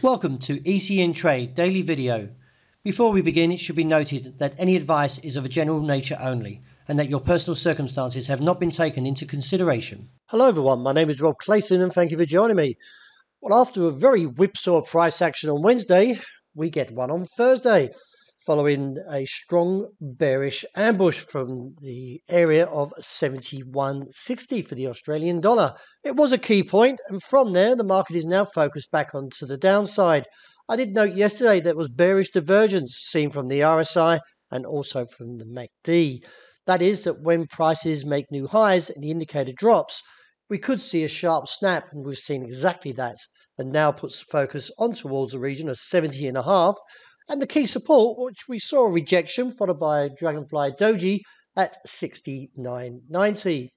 Welcome to ECNTRADE Daily Video. Before we begin, it should be noted that any advice is of a general nature only and that your personal circumstances have not been taken into consideration. Hello everyone, my name is Rob Clayton and thank you for joining me. Well, after a very whipsaw price action on Wednesday, we get one on Thursday, following a strong bearish ambush from the area of 71.60 for the Australian dollar. It was a key point, and from there the market is now focused back onto the downside. I did note yesterday there was bearish divergence seen from the RSI and also from the MACD. That is that when prices make new highs and the indicator drops, we could see a sharp snap, and we've seen exactly that, and now puts the focus on towards the region of 70.5, and the key support, which we saw a rejection followed by a dragonfly doji at 69.90.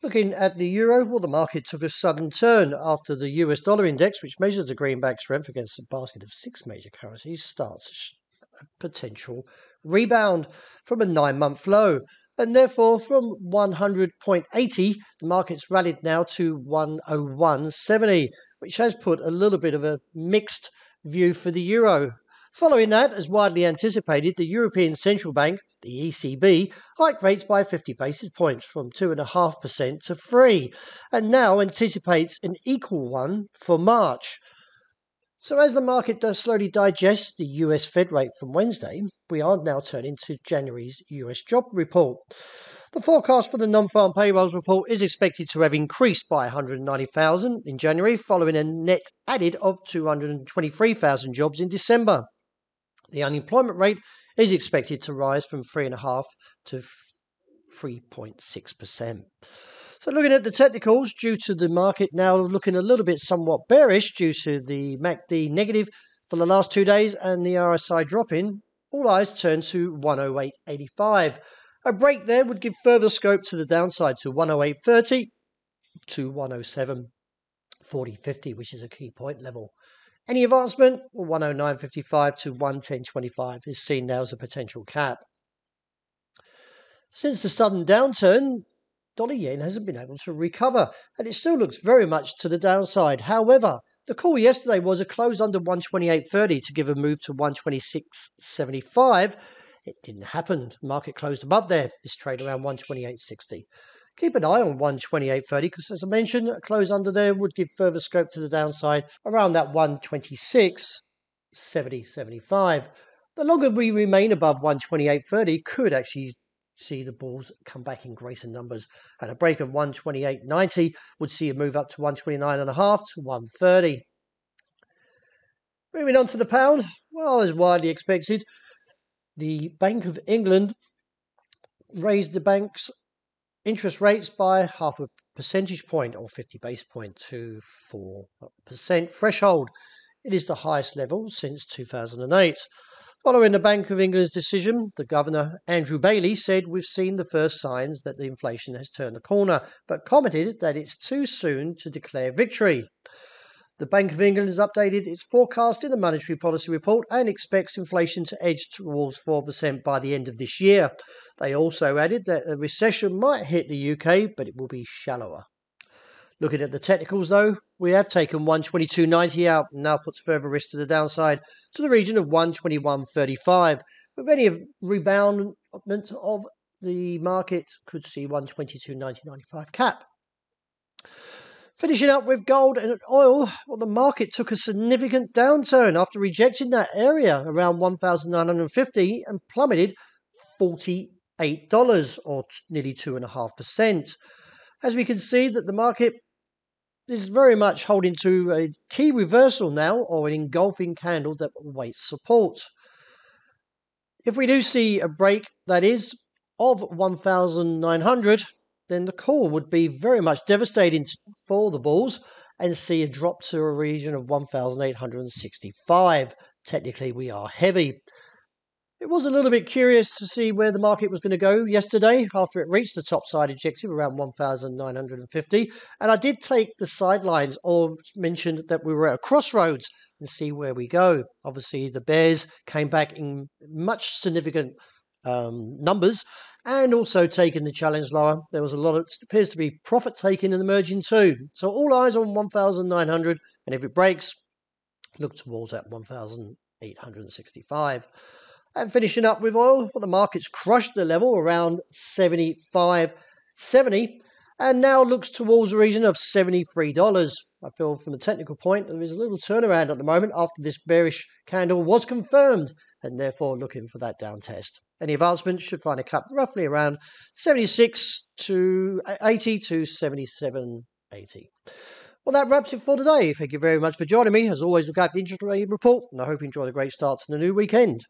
Looking at the euro, well, the market took a sudden turn after the US dollar index, which measures the greenback strength against a basket of 6 major currencies, starts a potential rebound from a 9-month low. And therefore, from 100.80, the market's rallied now to 101.70, which has put a little bit of a mixed view for the euro. Following that, as widely anticipated, the European Central Bank, the ECB, hiked rates by 50 basis points from 2.5% to 3%, and now anticipates an equal one for March. So as the market does slowly digest the US Fed rate from Wednesday, we are now turning to January's US job report. The forecast for the non-farm payrolls report is expected to have increased by 190,000 in January, following a net added of 223,000 jobs in December. The unemployment rate is expected to rise from 3.5% to 3.6%. So looking at the technicals, due to the market now looking a little bit somewhat bearish due to the MACD negative for the last 2 days and the RSI dropping, all eyes turn to 108.85. A break there would give further scope to the downside to 108.30 to 107.40.50, which is a key point level. Any advancement, 109.55 to 110.25 is seen now as a potential cap. Since the sudden downturn, dollar yen hasn't been able to recover, and it still looks very much to the downside. However, the call yesterday was a close under 128.30 to give a move to 126.75. It didn't happen. The market closed above there. This trade around 128.60. Keep an eye on 128.30 because, as I mentioned, a close under there would give further scope to the downside around that 126.70-75. The longer we remain above 128.30 could actually see the bulls come back in greater numbers, and a break of 128.90 would see a move up to 129.5 to 130. Moving on to the pound, well, as widely expected, the Bank of England raised the bank's interest rates by half a percentage point or 50 basis points to 4% threshold. It is the highest level since 2008. Following the Bank of England's decision, the Governor, Andrew Bailey, said we've seen the first signs that the inflation has turned the corner, but commented that it's too soon to declare victory. The Bank of England has updated its forecast in the Monetary Policy Report and expects inflation to edge towards 4% by the end of this year. They also added that a recession might hit the UK, but it will be shallower. Looking at the technicals, though, we have taken 122.90 out and now puts further risk to the downside to the region of 121.35. With any reboundment of the market, could see 122.90.95 cap. Finishing up with gold and oil, well, the market took a significant downturn after rejecting that area around 1,950 and plummeted $48 or nearly 2.5%. As we can see that the market is very much holding to a key reversal now, or an engulfing candle that awaits support. If we do see a break, that is, of 1,900, then the call would be very much devastating for the bulls and see a drop to a region of 1,865. Technically, we are heavy. It was a little bit curious to see where the market was going to go yesterday after it reached the top side objective around 1,950. And I did take the sidelines, or mentioned that we were at a crossroads, and see where we go. Obviously, the bears came back in much significant numbers, and also taking the challenge lower. There was a lot of, appears to be profit taking and emerging too. So all eyes on 1,900, and if it breaks, look towards that 1,865. And finishing up with oil, well, the market's crushed the level around 75.70 and now looks towards the region of $73. I feel from a technical point there is a little turnaround at the moment after this bearish candle was confirmed and therefore looking for that down test. Any advancement should find a cap roughly around 76 to 80 to 77.80. Well, that wraps it for today. Thank you very much for joining me. As always, look out for the interest rate report, and I hope you enjoy the great start to the new weekend.